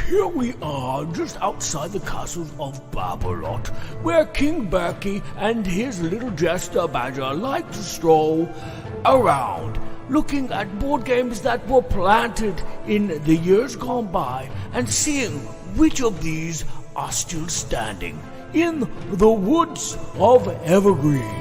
Here we are, just outside the castles of Babble, where King Berkey and his little jester Badger like to stroll around, looking at board games that were planted in the years gone by, and seeing which of these are still standing in the woods of Evergreen.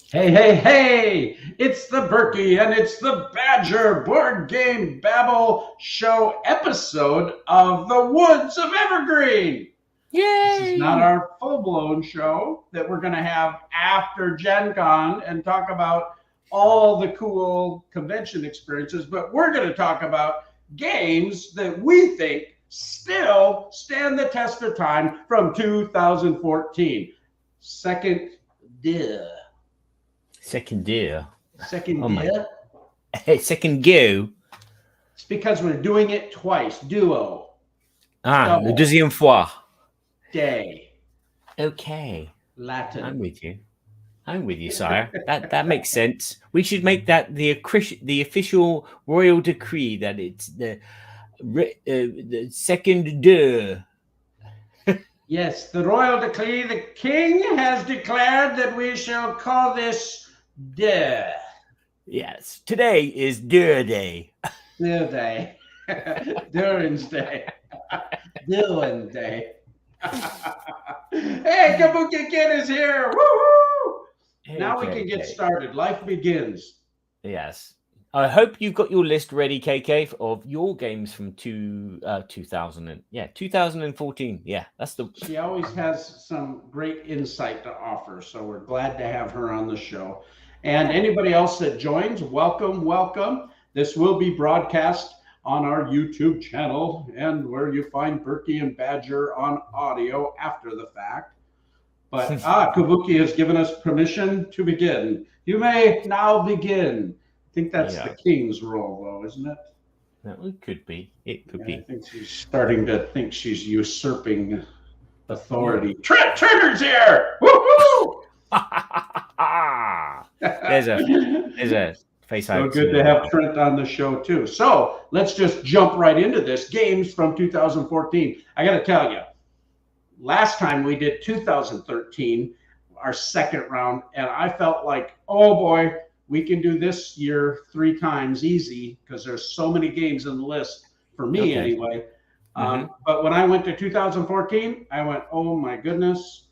Hey, hey, hey! It's the Berkey and it's the Badger Board Game Babble Show episode of the Woods of Evergreen. Yay! This is not our full-blown show that we're going to have after Gen Con and talk about all the cool convention experiences, but we're going to talk about games that we think still stand the test of time from 2014. Second gear. Second go. It's because we're doing it twice. Duo. Le deuxième fois. Day. Okay. Latin. I'm with you, sire. That makes sense. We should make that the official royal decree that it's the second deux. Yes, the royal decree. The king has declared that we shall call this deux. Yes, today is deux day. Deux day. Durin's day. Dylan day. Hey, Kabuki Kid is here. Woohoo! Hey, now we can get started. Life begins. Yes. I hope you've got your list ready, KK, of your games from 2014. Yeah, that's the. She always has some great insight to offer, so we're glad to have her on the show. And anybody else that joins, welcome, welcome. This will be broadcast on our YouTube channel and where you find Berkey and Badger on audio after the fact. But Kabuki has given us permission to begin. You may now begin. I think that's the king's role, though, isn't it? No, it could be. It could be. I think she's starting to think she's usurping authority. Trigger's here! Woohoo! There's a face So good to have Trent on the show too. So let's just jump right into this. Games from 2014. I got to tell you, last time we did 2013, our second round, and I felt like, oh boy, we can do this year 3 times easy because there's so many games in the list for me anyway. But when I went to 2014, I went, oh my goodness.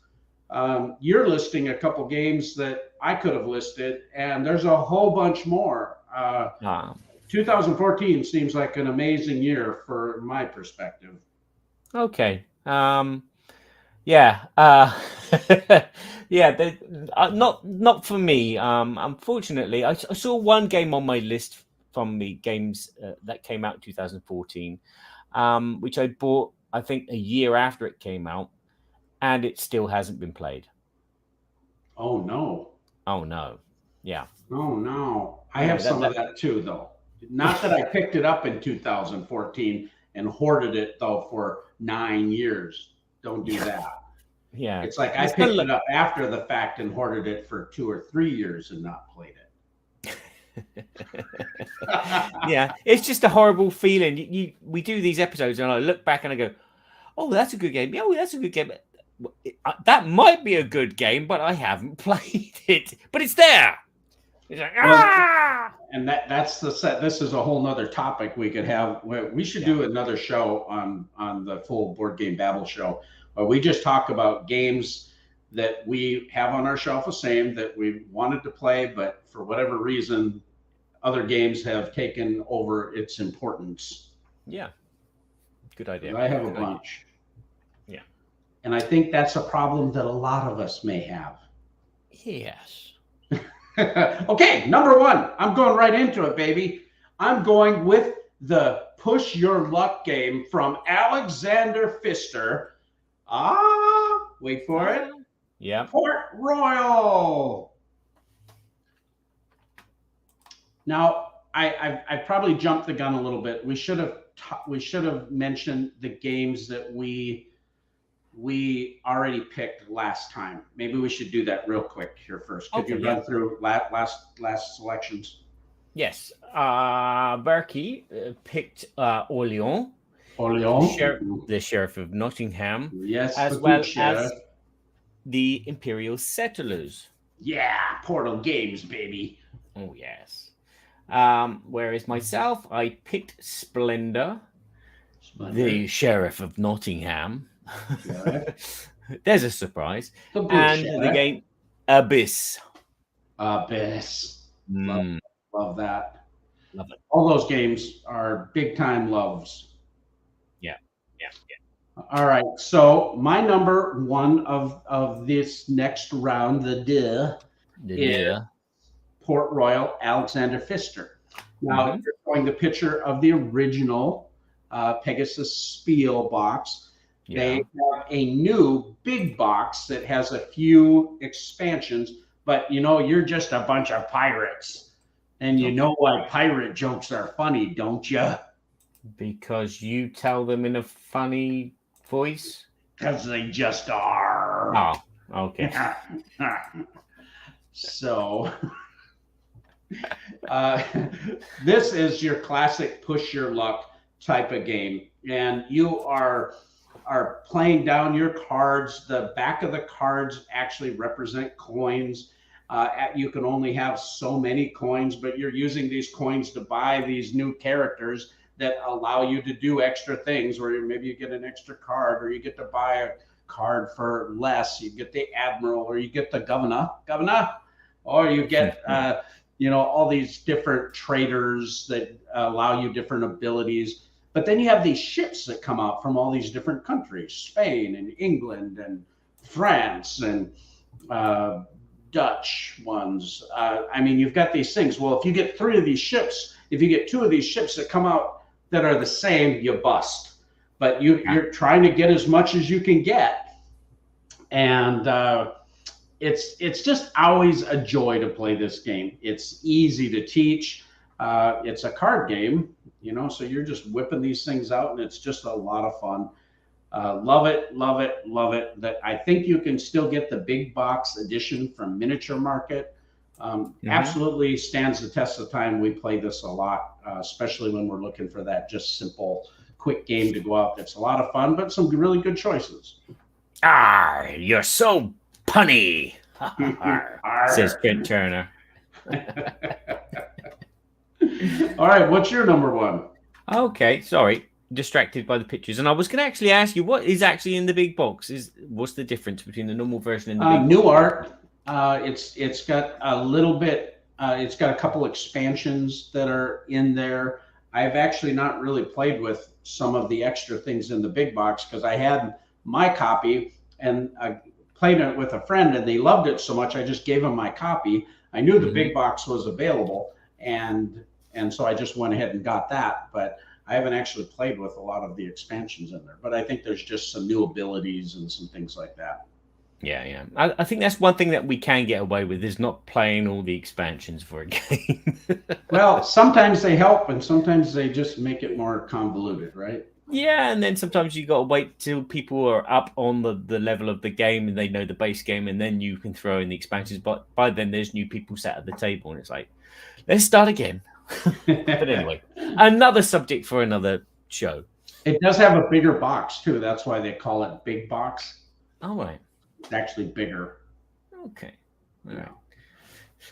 You're listing a couple games that I could have listed, and there's a whole bunch more. 2014 seems like an amazing year for my perspective. Okay. Yeah. Yeah. Not for me. Unfortunately, I saw one game on my list from the games that came out in 2014, which I bought, I think, a year after it came out, and it still hasn't been played. Oh no. Yeah. Oh no. I have some of that too, though. Not that I picked it up in 2014 and hoarded it though for 9 years. Don't do that. Yeah. It's like I picked it up after the fact and hoarded it for 2 or 3 years and not played it. Yeah, it's just a horrible feeling. We do these episodes and I look back and I go, oh, that's a good game. Yeah, that's a good game. That might be a good game, but I haven't played it. But it's there. It's like, And that's the set. This is a whole nother topic we could have. We should do another show on the full Board Game Babble show, where we just talk about games that we have on our shelf of same that we wanted to play, but for whatever reason, other games have taken over its importance. Yeah. Good idea. I have a bunch. Yeah. And I think that's a problem that a lot of us may have. Yes. Okay, number 1. I'm going right into it, baby. I'm going with the Push Your Luck game from Alexander Pfister. Wait for it. Yeah. Port Royal. Now, I probably jumped the gun a little bit. We should have mentioned the games that we already picked last time. Maybe we should do that real quick here first. Could you run through last selections? Yes. Berkey picked Orleans, Orleans. the sheriff of Nottingham, Yes, the as good well sheriff. as the Imperial Settlers. Yeah, Portal Games, baby. Oh, yes. Whereas myself, I picked Splendor, the sheriff of Nottingham. Sheriff. There's a surprise. The good And the sheriff. game Abyss. Abyss. Mm, Love that. love it. All those games are big time loves. Yeah. All right. So my number one of this next round, The is deer. Port Royal Alexander Pfister. Now Mhm. you're showing the picture of the original Pegasus Spiel box. They Yeah. have a new big box that has a few expansions, but you're just a bunch of pirates. And you Okay. know why pirate jokes are funny, don't you? Because you tell them in a funny voice. Because they just are. Oh, okay. So, uh, this is your classic push your luck type of game. And you are playing down your cards. The back of the cards actually represent coins. You can only have so many coins, but you're using these coins to buy these new characters that allow you to do extra things, where maybe you get an extra card, or you get to buy a card for less. You get the admiral, or you get the governor, or you get all these different traders that allow you different abilities. But then you have these ships that come out from all these different countries: Spain and England and France and Dutch ones. I mean, you've got these things. Well, if you get three of these ships, if you get two of these ships that come out that are the same, you bust. But you're trying to get as much as you can get. And it's just always a joy to play this game. It's easy to teach. It's a card game, so you're just whipping these things out, and it's just a lot of fun. Love it, love it, love it. That I think you can still get the big box edition from Miniature Market. Absolutely stands the test of time. We play this a lot, especially when we're looking for that just simple, quick game to go out. It's a lot of fun, but some really good choices. You're so punny, says Trent Turner. All right, what's your number one? Okay, sorry. Distracted by the pictures, and I was going to actually ask you what is actually in the big box. What's the difference between the normal version and the big new box? art? It's got a little bit. It's got a couple expansions that are in there. I've actually not really played with some of the extra things in the big box, because I had my copy and I played it with a friend, and they loved it so much I just gave them my copy. I knew the big box was available, and so I just went ahead and got that, but I haven't actually played with a lot of the expansions in there, but I think there's just some new abilities and some things like that. Yeah. I think that's one thing that we can get away with, is not playing all the expansions for a game. Well, sometimes they help, and sometimes they just make it more convoluted, right? Yeah, and then sometimes you got to wait till people are up on the level of the game and they know the base game, and then you can throw in the expansions. But by then, there's new people sat at the table, and it's like, let's start again. But anyway, another subject for another show. It does have a bigger box too. That's why they call it big box. All right. It's actually bigger. Okay. All right.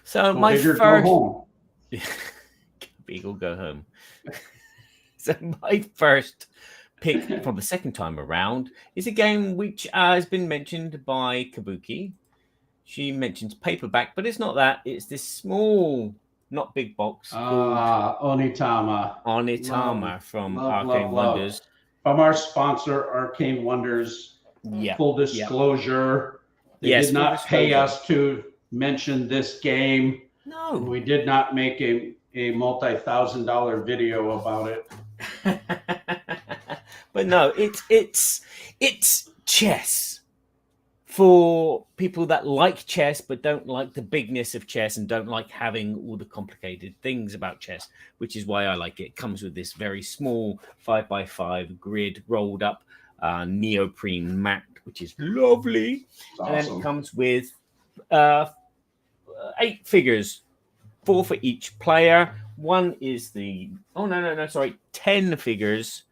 So go my bigger, first go home. big or go home. So my first pick from the second time around is a game which has been mentioned by Kabuki. She mentions paperback, but it's not that. It's this small, not big box called Onitama. from Love, Arcane Wonders. From our sponsor, Arcane Wonders. Yeah. Full disclosure. They Yes, did not pay us to mention this game. No. We did not make a multi-$1,000 video about it. But no, it's chess for people that like chess but don't like the bigness of chess and don't like having all the complicated things about chess, which is why I like it. It comes with this very small 5x5 grid rolled up neoprene mat, which is lovely. Awesome. And then it comes with 8 figures, 4 for each player, one is the 10 figures,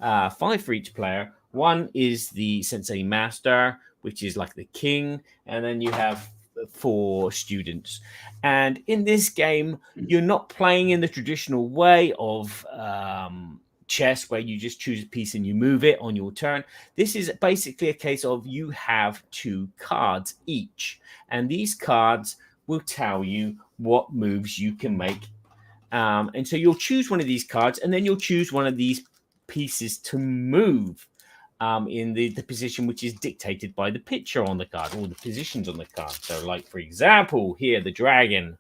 5 for each player. One is the Sensei Master, which is like the king, and then you have 4 students. And in this game, you're not playing in the traditional way of chess, where you just choose a piece and you move it on your turn. This is basically a case of you have 2 cards each, and these cards will tell you what moves you can make. And so you'll choose one of these cards, and then you'll choose one of these pieces to move in the position which is dictated by the picture on the card, or the positions on the card. So, like, for example, here, the dragon.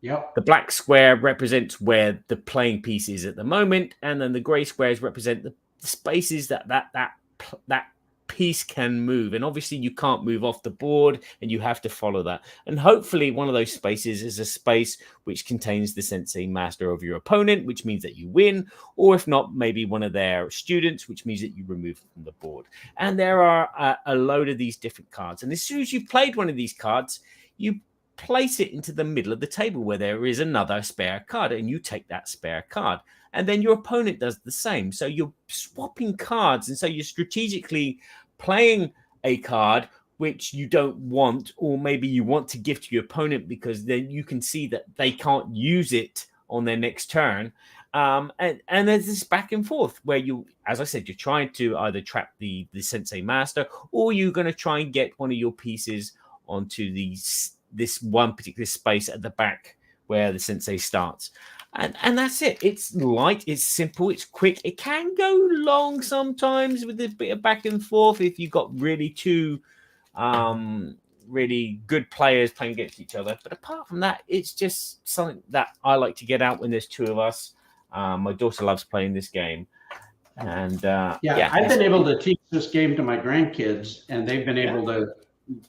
Yep. The black square represents where the playing piece is at the moment, and then the gray squares represent the spaces that piece can move. And obviously you can't move off the board, and you have to follow that. And hopefully one of those spaces is a space which contains the Sensei Master of your opponent, which means that you win, or if not, maybe one of their students, which means that you remove from the board. And there are a load of these different cards. And as soon as you've played one of these cards, you place it into the middle of the table where there is another spare card, and you take that spare card. And then your opponent does the same. So you're swapping cards. And so you're strategically playing a card which you don't want, or maybe you want to give to your opponent because then you can see that they can't use it on their next turn. And there's this back and forth where you, as I said, you're trying to either trap the Sensei Master, or you're going to try and get one of your pieces onto this one particular space at the back where the Sensei starts. And that's it. It's light, it's simple, it's quick. It can go long sometimes with a bit of back and forth if you've got really 2 really good players playing against each other. But apart from that, it's just something that I like to get out when there's 2 of us. My daughter loves playing this game. And I've been able to teach this game to my grandkids, and they've been able to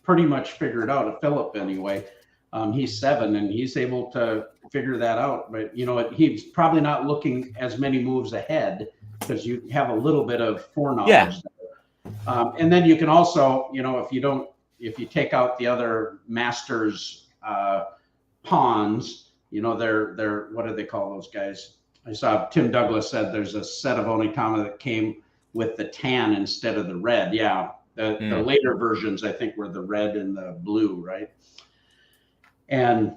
pretty much figure it out. Philip, anyway. He's 7, and he's able to figure that out. But, he's probably not looking as many moves ahead because you have a little bit of foreknowledge. Yeah. And then you can also, if you take out the other master's pawns, they're what do they call those guys? I saw Tim Douglas said there's a set of Onitama that came with the tan instead of the red. Yeah. The later versions, I think, were the red and the blue, right? And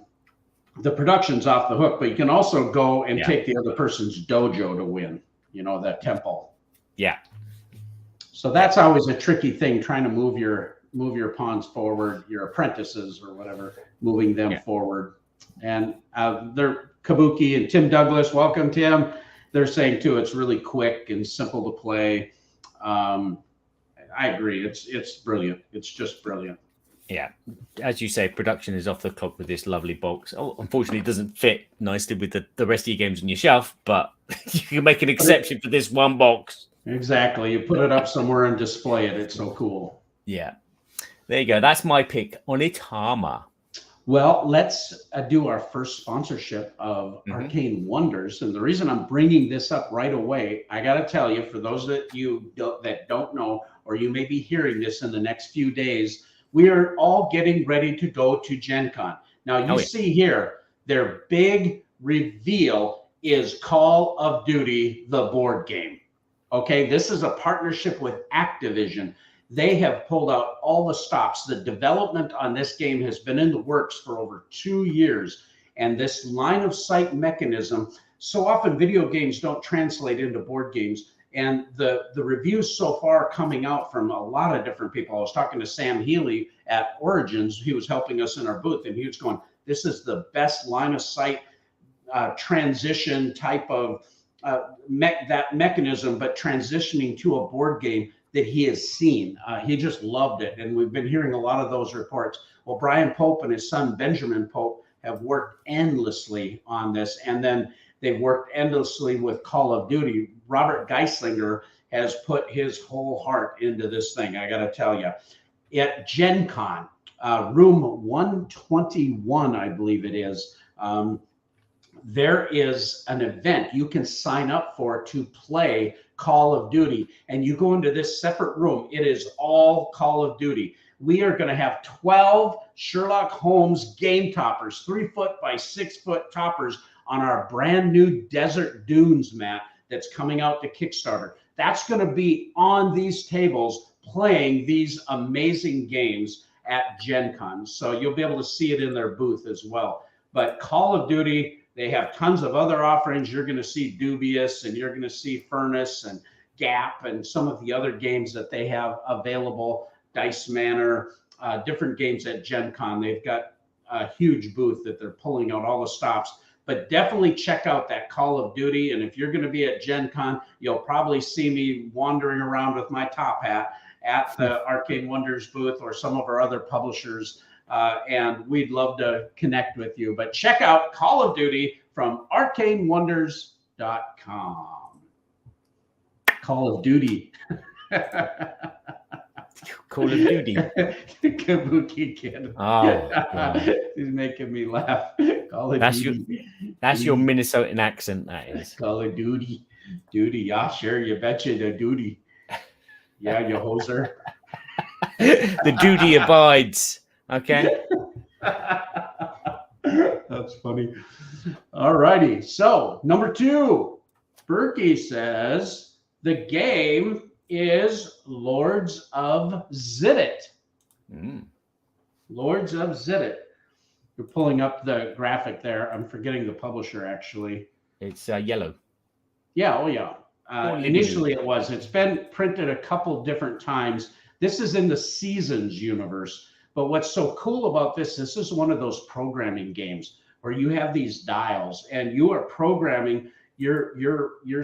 the production's off the hook, but you can also go and take the other person's dojo to win, that temple. Yeah. So that's always a tricky thing, trying to move your pawns forward, your apprentices or whatever, moving them forward. And they're Kabuki and Tim Douglas. Welcome, Tim. They're saying too, it's really quick and simple to play. I agree. It's brilliant. It's just brilliant. Yeah. As you say, production is off the clock with this lovely box. Oh, unfortunately, it doesn't fit nicely with the rest of your games on your shelf, but you can make an exception for this one box. Exactly. You put it up somewhere and display it. It's so cool. Yeah. There you go. That's my pick, Onitama. Well, let's do our first sponsorship of Arcane Wonders. And the reason I'm bringing this up right away, I got to tell you, for those that don't know, or you may be hearing this in the next few days, we are all getting ready to go to Gen Con. Now, you see here, their big reveal is Call of Duty, the board game. Okay, this is a partnership with Activision. They have pulled out all the stops. The development on this game has been in the works for over 2 years. And this line of sight mechanism, so often video games don't translate into board games. And the reviews so far coming out from a lot of different people. I was talking to Sam Healy at Origins. He was helping us in our booth, and he was going, this is the best line of sight transition type of that mechanism, but transitioning to a board game that he has seen. He just loved it. And we've been hearing a lot of those reports. Well, Brian Pope and his son, Benjamin Pope, have worked endlessly on this. And then they've worked endlessly with Call of Duty. Robert Geislinger has put his whole heart into this thing, I got to tell you. At Gen Con, room 121, I believe it is, there is an event you can sign up for to play Call of Duty. And you go into this separate room. It is all Call of Duty. We are going to have 12 Sherlock Holmes game toppers, 3 foot by 6 foot toppers on our brand new Desert Dunes map that's coming out to Kickstarter. That's going to be on these tables playing these amazing games at Gen Con. So you'll be able to see it in their booth as well. But Call of Duty, they have tons of other offerings. You're going to see Dubious, and you're going to see Furnace and Gap and some of the other games that they have available, Dice Manor, different games at Gen Con. They've got a huge booth that they're pulling out all the stops. But definitely check out that Call of Duty. And if you're going to be at Gen Con, you'll probably see me wandering around with my top hat at the Arcane Wonders booth or some of our other publishers. And we'd love to connect with you. But check out Call of Duty from arcanewonders.com. Call of Duty. Call of Duty. Kabuki Kid. Oh, he's making me laugh. Call of Duty. That's your Minnesotan accent, that is. Call of Duty. Duty. Yeah, sure. You betcha the duty. Yeah, you hoser. The duty abides. Okay. That's funny. All righty. So, number 2, Berkey says the game is Lords of Ziddit. Lords of Ziddit. You're pulling up the graphic there. I'm forgetting the publisher, actually. It's yellow. Yeah, oh yeah. Initially it was. It's been printed a couple different times. This is in the Seasons universe. But what's so cool about this is one of those programming games where you have these dials and you are programming your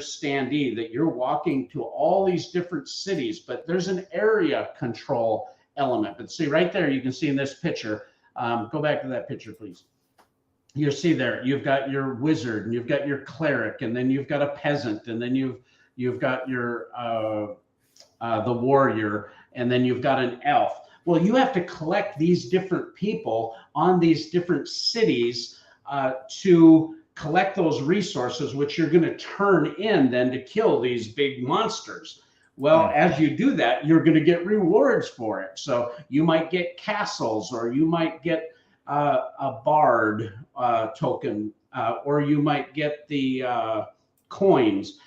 standee that you're walking to all these different cities, but there's an area control element. But see right there, you can see in this picture, go back to that picture, please. You see there, you've got your wizard and you've got your cleric, and then you've got a peasant, and then you've got your the warrior, and then you've got an elf. Well, you have to collect these different people on these different cities to collect those resources, which you're going to turn in then to kill these big monsters. Well, as you do that, you're going to get rewards for it. So you might get castles, or you might get a bard token, or you might get the coins.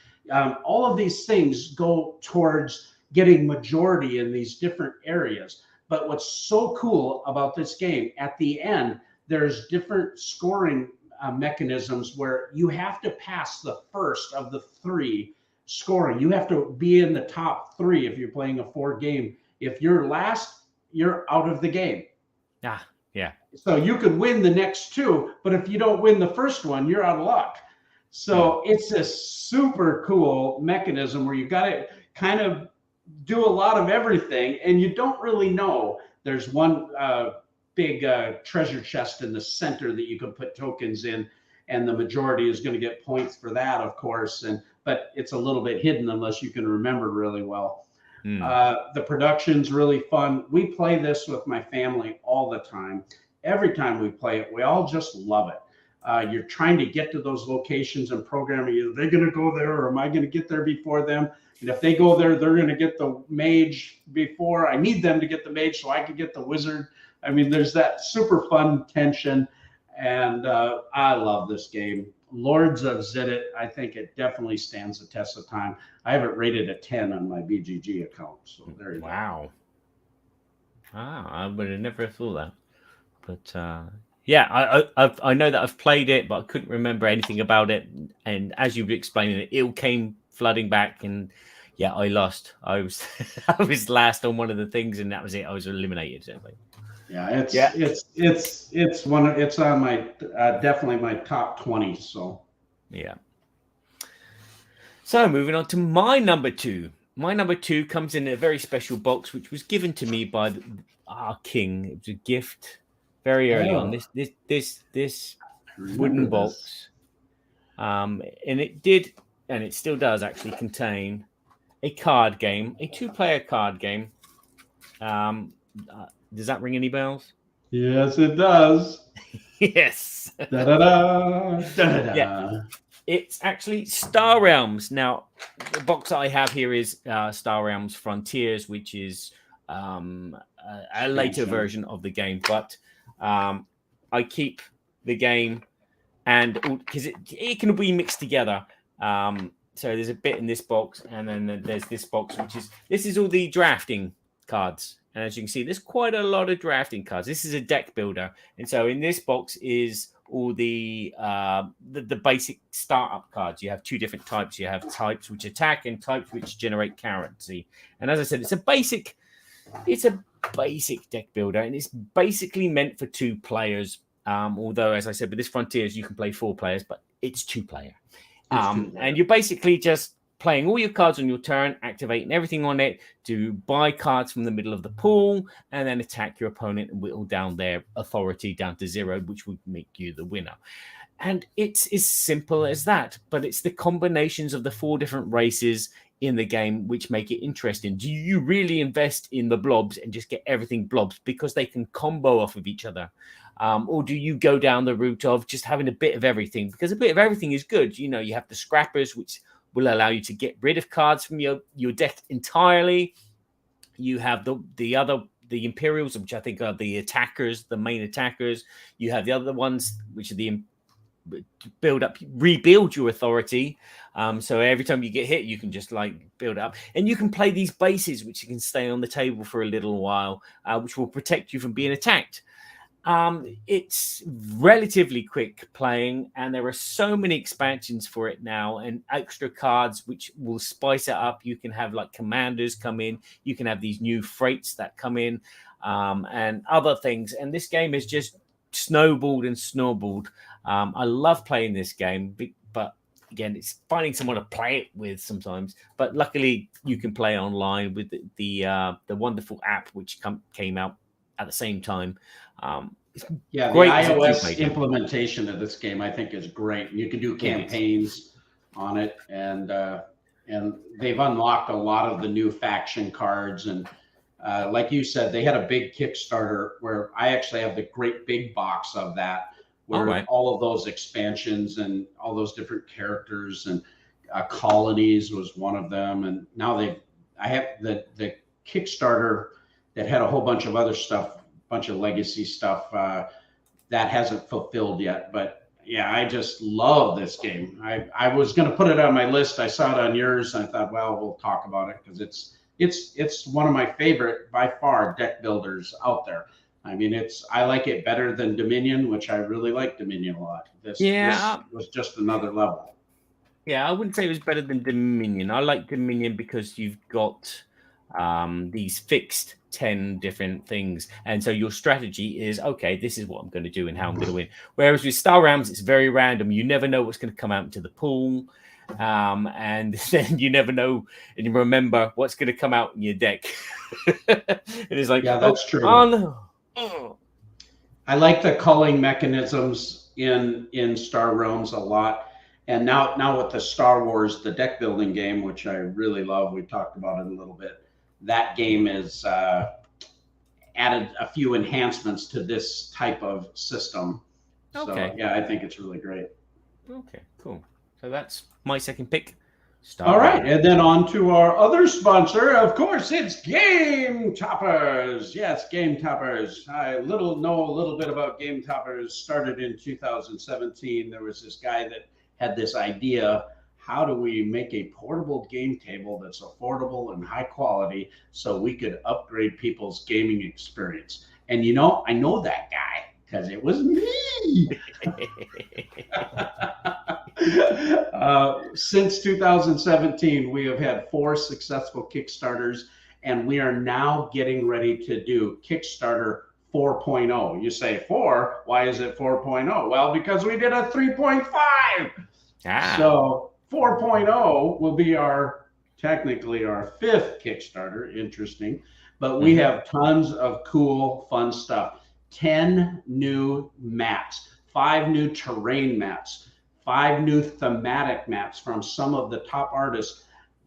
All of these things go towards getting majority in these different areas. But what's so cool about this game, at the end, there's different scoring mechanisms where you have to pass the first of the 3 scoring. You have to be in the top 3 if you're playing a 4 game. If you're last, you're out of the game. Yeah. So you could win the next 2, but if you don't win the first one, you're out of luck. So it's a super cool mechanism where you've got to kind of do a lot of everything, and you don't really know. There's one big treasure chest in the center that you can put tokens in, and the majority is going to get points for that, of course. But it's a little bit hidden unless you can remember really well. The production's really fun. We play this with my family all the time. Every time we play it, we all just love it. You're trying to get to those locations and programming. Are they going to go there, or am I going to get there before them? And if they go there, they're going to get the mage before. I need them to get the mage so I can get the wizard. I mean, there's that super fun tension, and I love this game. Lords of Ziddit, I think it definitely stands the test of time. I have it rated a 10 on my BGG account, so there you go. Wow, I would have never thought that. But yeah, I know that I've played it, but I couldn't remember anything about it. And as you've explained it, it all came flooding back, and yeah, I lost. I was I was last on one of the things, and that was it. I was eliminated. Certainly. Yeah, it's on my definitely my top 20. So yeah. So moving on to my number 2. My number 2 comes in a very special box, which was given to me by our king. It was a gift very early on. This wooden box, and it did, and it still does actually contain a card game, a 2-player card game. Does that ring any bells? Yes, it does. Yes. Da-da-da, da-da-da. Yeah. It's actually Star Realms. Now, the box I have here is Star Realms Frontiers, which is a later version of the game. But I keep the game and because it can be mixed together. So there's a bit in this box, and then there's this box, this is all the drafting cards. And as you can see, there's quite a lot of drafting cards. This is a deck builder, and so in this box is all the basic startup cards. You have two different types. You have types which attack and types which generate currency. And as I said, it's a basic deck builder, and it's basically meant for 2 players. Although, as I said, with this Frontiers, you can play 4 players, but it's 2-player. And you're basically just playing all your cards on your turn, activating everything on it to buy cards from the middle of the pool, and then attack your opponent and whittle down their authority down to 0, which would make you the winner. And it's as simple as that, but it's the combinations of the 4 different races in the game which make it interesting. Do you really invest in the blobs and just get everything blobs because they can combo off of each other? Or do you go down the route of just having a bit of everything? Because a bit of everything is good. You know, you have the scrappers, which will allow you to get rid of cards from your deck entirely. You have the Imperials, which I think are the attackers, the main attackers. You have the other ones, which are the rebuild your authority. So every time you get hit, you can just like build it up, and you can play these bases, which you can stay on the table for a little while, which will protect you from being attacked. It's relatively quick playing, and there are so many expansions for it now and extra cards which will spice it up. You can have like commanders come in, you can have these new freights that come in, and other things. And this game is just snowballed and snowballed. I love playing this game, but again, it's finding someone to play it with sometimes. But luckily, you can play online with the wonderful app which came out at the same time. Yeah, the iOS implementation of this game I think is great. You can do campaigns on it, and they've unlocked a lot of the new faction cards. And like you said, they had a big Kickstarter where I actually have the great big box of that, where all of those expansions and all those different characters and colonies was one of them. And now I have the Kickstarter that had a whole bunch of other stuff, bunch of legacy stuff that hasn't fulfilled yet. But yeah, I just love this game. I was going to put it on my list. I saw it on yours, and I thought, well, we'll talk about it because it's one of my favorite by far deck builders out there. I mean, I like it better than Dominion, which I really like Dominion a lot. This was just another level. Yeah, I wouldn't say it was better than Dominion. I like Dominion because you've got these fixed 10 different things, and so your strategy is, okay, this is what I'm going to do and how I'm going to win. Whereas with Star Realms, it's very random. You never know what's going to come out into the pool, and then you never know, and you remember what's going to come out in your deck. And it's like, yeah, that's true. I like the culling mechanisms in Star Realms a lot. And now with the Star Wars, the deck building game, which I really love, we talked about it a little bit. That game is added a few enhancements to this type of system. Okay. So yeah, I think it's really great. Okay, cool. So that's my second pick. All right, and then on to our other sponsor. Of course, it's Game Toppers. Yes, Game Toppers. I know a little bit about Game Toppers. Started in 2017. There was this guy that had this idea. How do we make a portable game table that's affordable and high quality so we could upgrade people's gaming experience? And you know, I know that guy because it was me. Since 2017, we have had 4 successful Kickstarters, and we are now getting ready to do Kickstarter 4.0. You say 4? Why is it 4.0? Well, because we did a 3.5. So 4.0 will be technically our 5th Kickstarter. Interesting. But we have tons of cool, fun stuff. 10 new maps, 5 new terrain maps, 5 new thematic maps from some of the top artists.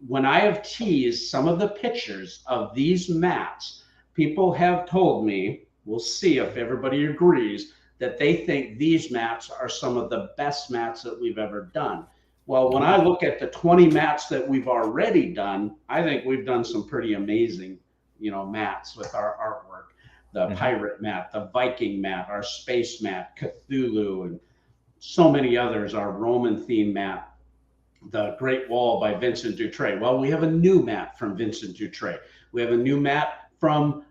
When I have teased some of the pictures of these maps, people have told me, we'll see if everybody agrees, that they think these maps are some of the best maps that we've ever done. Well, when I look at the 20 maps that we've already done, I think we've done some pretty amazing, maps with our artwork. The pirate map, the Viking map, our space map, Cthulhu, and so many others. Our Roman theme mat, the Great Wall by Vincent Dutray. Well, we have a new mat from Vincent Dutray. We have a new mat from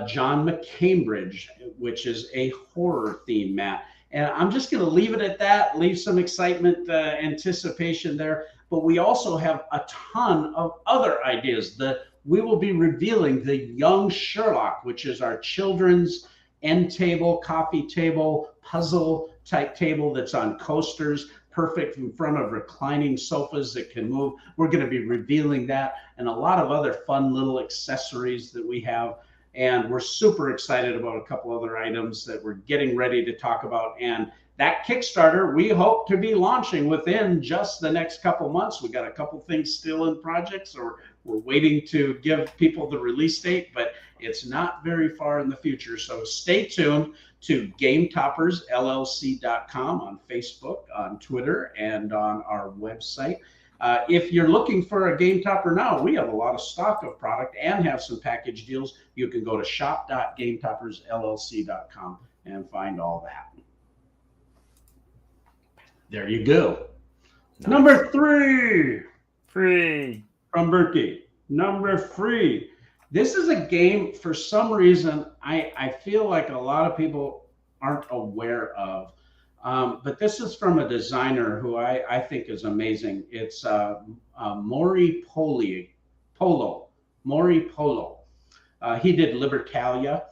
John McCambridge, which is a horror theme mat. And I'm just going to leave it at that, leave some excitement, anticipation there. But we also have a ton of other ideas. We will be revealing the Young Sherlock, which is our children's end table, coffee table, puzzle type table that's on coasters, perfect in front of reclining sofas that can move. We're going to be revealing that and a lot of other fun little accessories that we have. And we're super excited about a couple other items that we're getting ready to talk about. And that Kickstarter, we hope to be launching within just the next couple months. We got a couple things still in projects, or we're waiting to give people the release date, but it's not very far in the future. So stay tuned to GameToppersLLC.com on Facebook, on Twitter, and on our website. If you're looking for a Game Topper now, we have a lot of stock of product and have some package deals. You can go to shop.gametoppersllc.com and find all that. There you go. Nice. Number three. From Berkey. Number 3. This is a game, for some reason, I feel like a lot of people aren't aware of. But this is from a designer who I think is amazing. It's Mori Polo. He did Libertalia.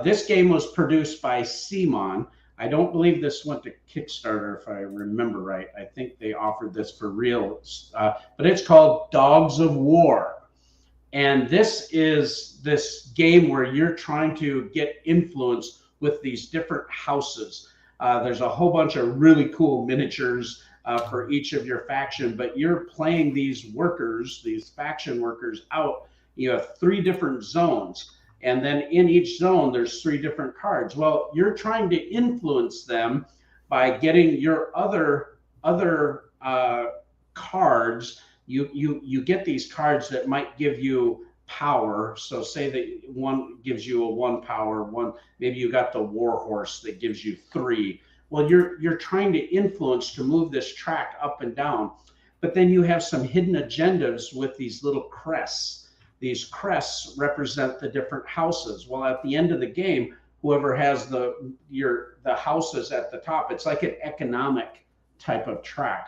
This game was produced by Simon. I don't believe this went to Kickstarter, if I remember right. I think they offered this for real. But it's called Dogs of War. And this is this game where you're trying to get influence with these different houses. There's a whole bunch of really cool miniatures for each of your faction, but you're playing these workers, these faction workers out. You have 3 different zones. And then in each zone, there's 3 different cards. Well, you're trying to influence them by getting your other cards. You get these cards that might give you power. So say that one gives you a 1 power, one, maybe you got the war horse that gives you 3. Well, you're trying to influence to move this track up and down. But then you have some hidden agendas with these little crests. These crests represent the different houses. Well, at the end of the game, whoever has the houses at the top, it's like an economic type of track.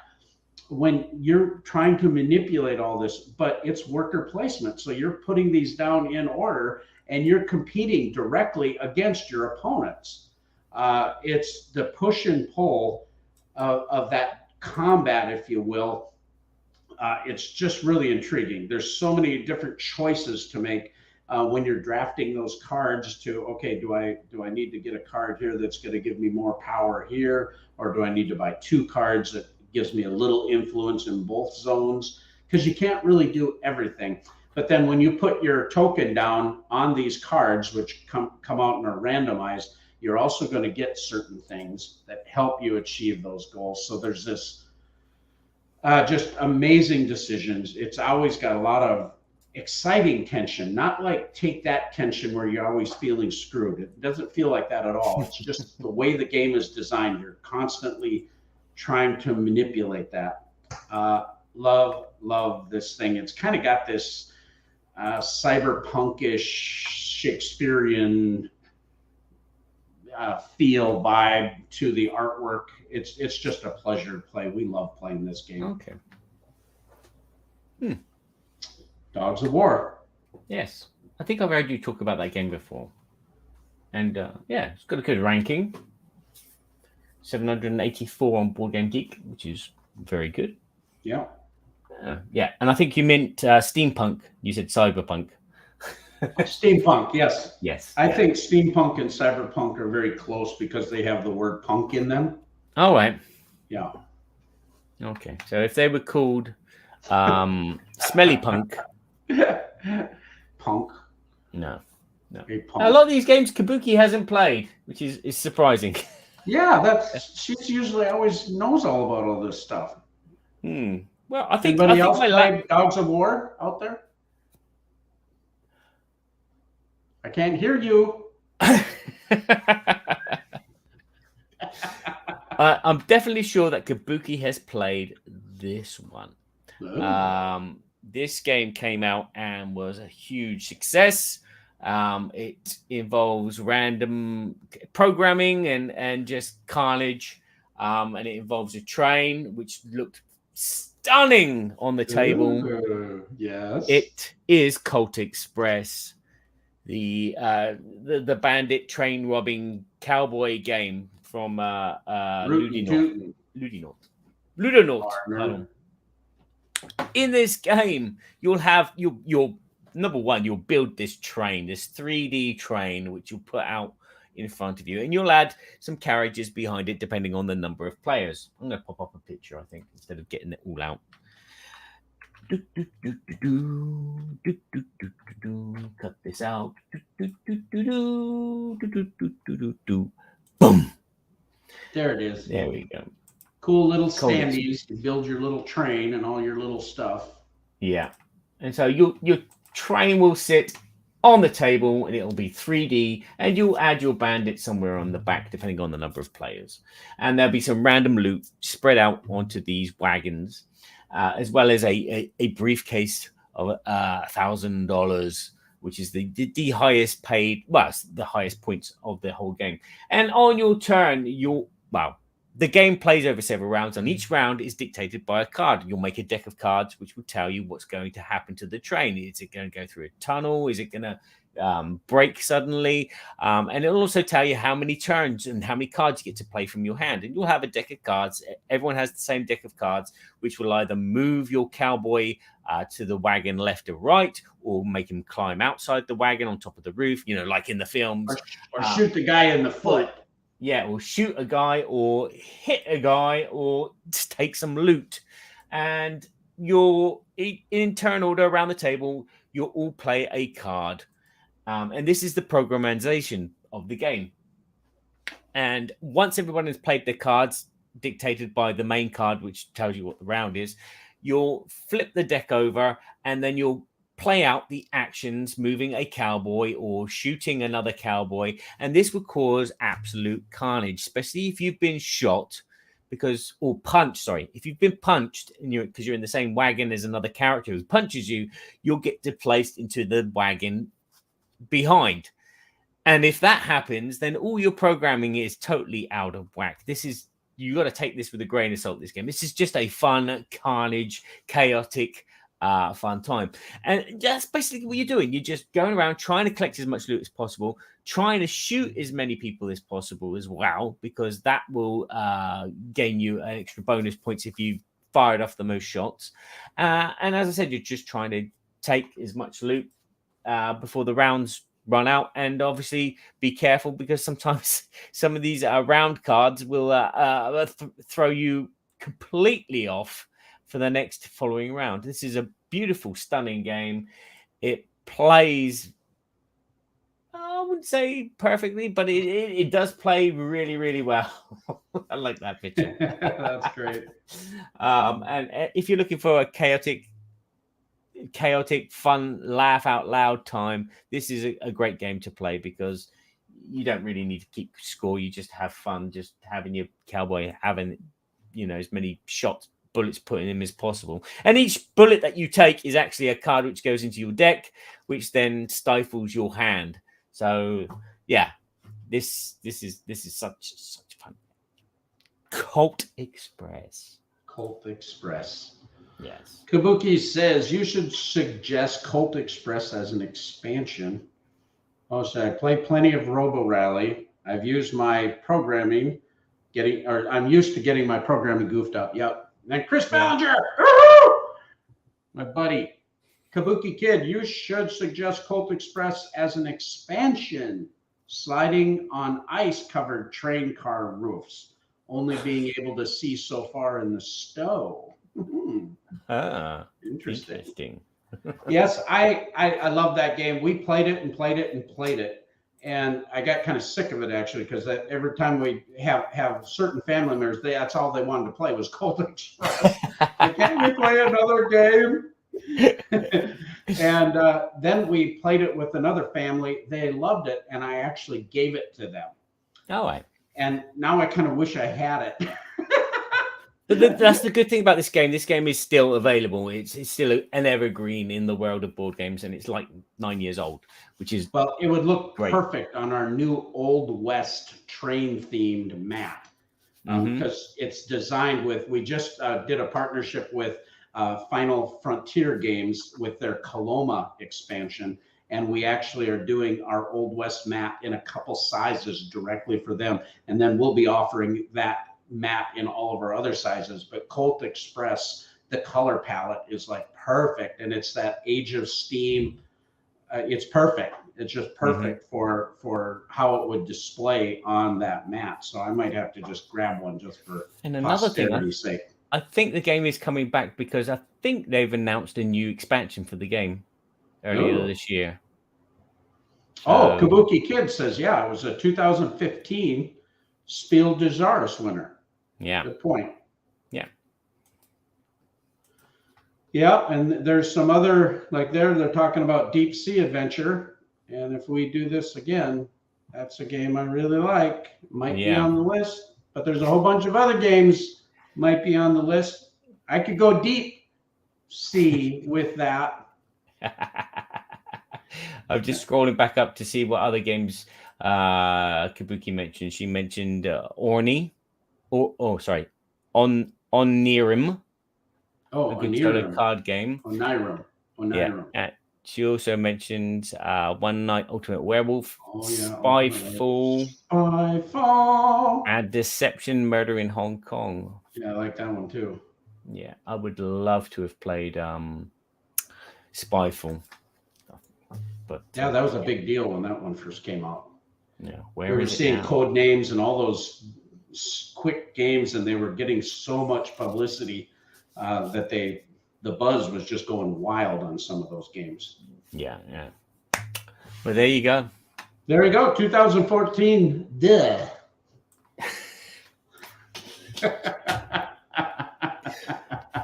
When you're trying to manipulate all this, but it's worker placement. So you're putting these down in order and you're competing directly against your opponents. It's the push and pull of that combat, if you will. It's just really intriguing. There's so many different choices to make when you're drafting those cards to, okay, do I need to get a card here that's going to give me more power here? Or do I need to buy 2 cards that gives me a little influence in both zones? Because you can't really do everything. But then when you put your token down on these cards, which come out and are randomized, you're also going to get certain things that help you achieve those goals. So there's this just amazing decisions. It's always got a lot of exciting tension, not like Take That tension where you're always feeling screwed. It doesn't feel like that at all. It's just the way the game is designed. You're constantly trying to manipulate that. Love this thing. It's kind of got this cyberpunkish Shakespearean feel, vibe to the artwork. It's just a pleasure to play. We love playing this game. Okay. Dogs of War. Yes, I think I've heard you talk about that game before, and yeah, it's got a good ranking. 784 on Board Game Geek, which is very good. Yeah. Yeah, and I think you meant steampunk. You said cyberpunk. Steampunk, yes. Yes. I think steampunk and cyberpunk are very close because they have the word punk in them. All right. Yeah. Okay. So if they were called Smelly Punk. Punk. No. A punk. A lot of these games Kabuki hasn't played, which is surprising. Yeah, she's usually always knows all about all this stuff. Well, I think anybody else played Dogs of War out there? I can't hear you. I'm definitely sure that Kabuki has played this one. Oh. This game came out and was a huge success. It involves random programming and just carnage. And it involves a train which looked stunning on the table. Ooh, yes. It is Cult Express, the bandit train robbing cowboy game from Rootin' tootin', Ludonaut. partner. Pardon. In this game, you'll number one, you'll build this train, this 3D train, which you'll put out in front of you, and you'll add some carriages behind it depending on the number of players. I'm going to pop up a picture, I think, instead of getting it all out. Cut this out. Boom. There it is. There we go. Cool little standees to build your little train and all your little stuff. Yeah. And so your train will sit on the table and it'll be 3D, and you'll add your bandit somewhere on the back depending on the number of players. And there'll be some random loot spread out onto these wagons, as well as a briefcase of $1,000, which is the highest paid, well, the highest points of the whole game. And on your turn, the game plays over several rounds, and each round is dictated by a card. You'll make a deck of cards which will tell you what's going to happen to the train. Is it going to go through a tunnel? Is it going to break suddenly? And it'll also tell you how many turns and how many cards you get to play from your hand. And you'll have a deck of cards. Everyone has the same deck of cards, which will either move your cowboy to the wagon left or right, or make him climb outside the wagon on top of the roof, like in the films. Or shoot the guy in the foot. Yeah, or shoot a guy, or hit a guy, or just take some loot. And you're in turn order around the table. You'll all play a card. And this is the programmation of the game. And once everyone has played their cards, dictated by the main card, which tells you what the round is, you'll flip the deck over, and then you'll play out the actions, moving a cowboy or shooting another cowboy. And this will cause absolute carnage, especially if you've been shot if you've been punched and because you're in the same wagon as another character who punches you, you'll get placed into the wagon behind. And if that happens, then all your programming is totally out of whack. You got to take this with a grain of salt, this game. This is just a fun, carnage, chaotic, fun time. And that's basically what you're doing. You're just going around trying to collect as much loot as possible, trying to shoot as many people as possible as well, because that will gain you an extra bonus points if you fired off the most shots. And as I said, you're just trying to take as much loot before the rounds run out, and obviously be careful, because sometimes some of these round cards will throw you completely off for the next following round. This is a beautiful, stunning game. It plays, I wouldn't say perfectly, but it does play really, really well. I like that picture. That's great. And if you're looking for a chaotic, fun, laugh out loud time, this is a great game to play, because you don't really need to keep score. You just have fun, just having your cowboy having, as many bullets put in him as possible. And each bullet that you take is actually a card which goes into your deck, which then stifles your hand. So yeah, this is such fun. Cult Express. Yes. Kabuki says you should suggest Cult Express as an expansion. So I play plenty of Robo Rally. I've used my programming I'm used to getting my programming goofed up. Yep. And then Chris Ballinger, my buddy. Kabuki Kid, you should suggest Cult Express as an expansion, sliding on ice-covered train car roofs, only being able to see so far in the snow. Interesting. Yes, I love that game. We played it and played it and played it. And I got kind of sick of it, actually, because every time we have certain family members, that's all they wanted to play was Cult Express. Can we play another game? And then we played it with another family. They loved it, and I actually gave it to them. All right. And now I kind of wish I had it. But that's the good thing about this game. This game is still available. It's still an evergreen in the world of board games, and it's like 9 years old, which is Well, it would look great. perfect on our new Old West train themed map because it's designed with. We just did a partnership with Final Frontier Games with their Coloma expansion, and we actually are doing our Old West map in a couple sizes directly for them, and then we'll be offering that map in all of our other sizes. But Colt Express, the color palette is like perfect, and it's that Age of Steam. It's perfect. It's just perfect for how it would display on that map. So I might have to just grab one just for posterity's sake. I think the game is coming back because I think they've announced a new expansion for the game earlier this year. Oh, Kabuki Kid says, yeah, it was a 2015 Spiel des Jahres winner. Yeah. Good point. Yeah. Yeah, and there's some other, like they're talking about Deep Sea Adventure. And if we do this again, that's a game I really like. Might be on the list, but there's a whole bunch of other games might be on the list. I could go deep sea with that. I'm just scrolling back up to see what other games Kabuki mentioned. She mentioned Orni. Onirim. Oh, a good solo card game. Onirim. Yeah. She also mentioned One Night Ultimate Werewolf, Spyfall, and Deception Murder in Hong Kong. Yeah, I like that one too. Yeah, I would love to have played Spyfall. But yeah, that was a big deal when that one first came out. Yeah, we were seeing code names and all those quick games, and they were getting so much publicity that the buzz was just going wild on some of those games. Yeah. Well, there you go. There you go. 2014. Duh.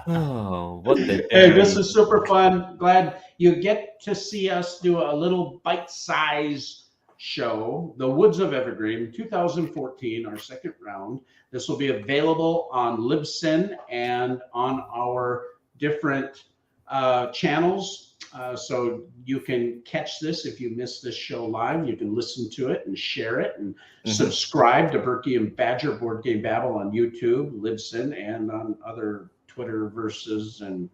Oh, what the Hey, this is super fun. Glad you get to see us do a little bite-size show, The Woods of Evergreen, 2014, our second round. This will be available on Libsyn and on our different channels. So you can catch this if you missed this show live. You can listen to it and share it and subscribe to Berkey and Badger Board Game Babble on YouTube, Libsyn, and on other Twitterverses and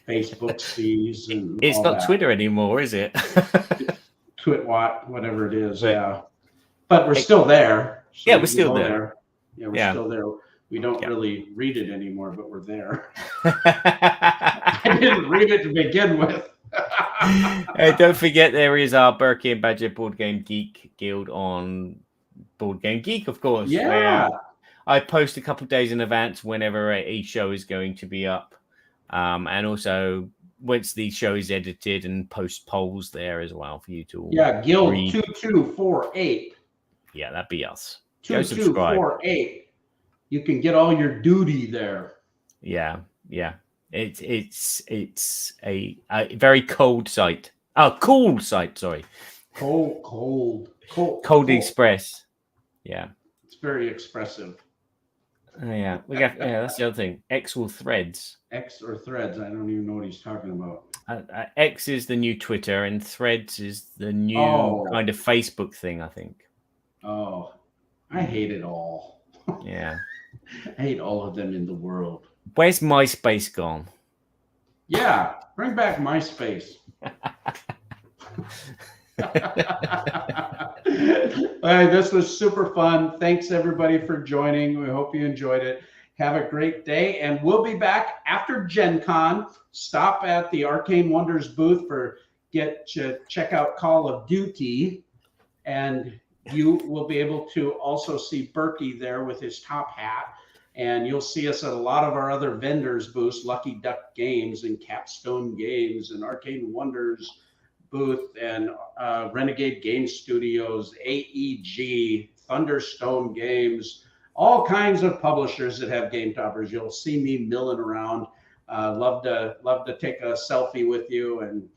Facebook sees. And it's all not that. Twitter anymore, is it? Twitwat, whatever it is. Yeah. But we're still there. So yeah, we're still there. Yeah, we're still there. We don't really read it anymore, but we're there. I didn't read it to begin with. Hey, don't forget there is our Berkey and Badger Board Game Geek Guild on Board Game Geek, of course. Yeah. I post a couple of days in advance whenever a show is going to be up. And also once the show is edited and post polls there as well for you to Guild read. 2248. Yeah, that'd be us. 2248. You can get all your duty there. Yeah. It's a very cold site. Oh, cool site, sorry. Cold Express. Yeah. It's very expressive. Yeah. That's the other thing. X or Threads. X or Threads. I don't even know what he's talking about. X is the new Twitter and Threads is the new kind of Facebook thing, I think. Oh, I hate it all. Yeah. I hate all of them in the world. Where's MySpace gone? Yeah, bring back MySpace. All right, this was super fun. Thanks everybody for joining. We hope you enjoyed it. Have a great day, and we'll be back after Gen Con. Stop at the Arcane Wonders booth check out Call of Duty, and you will be able to also see Berkey there with his top hat. And you'll see us at a lot of our other vendors' booths, Lucky Duck Games and Capstone Games and Arcane Wonders booth and Renegade Game Studios, AEG, Thunderstone Games, all kinds of publishers that have game toppers. You'll see me milling around. Love to take a selfie with you and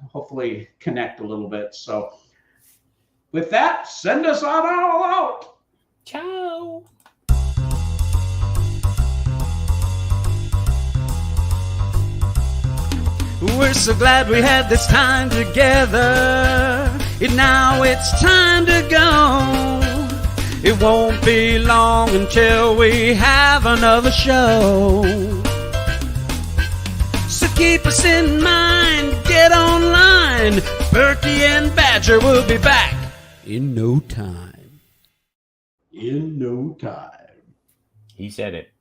hopefully connect a little bit. So With that, send us on all out. Ciao. We're so glad we had this time together. Now it's time to go. It won't be long until we have another show. So keep us in mind, get online. Berkey and Badger will be back in no time. In no time. He said it.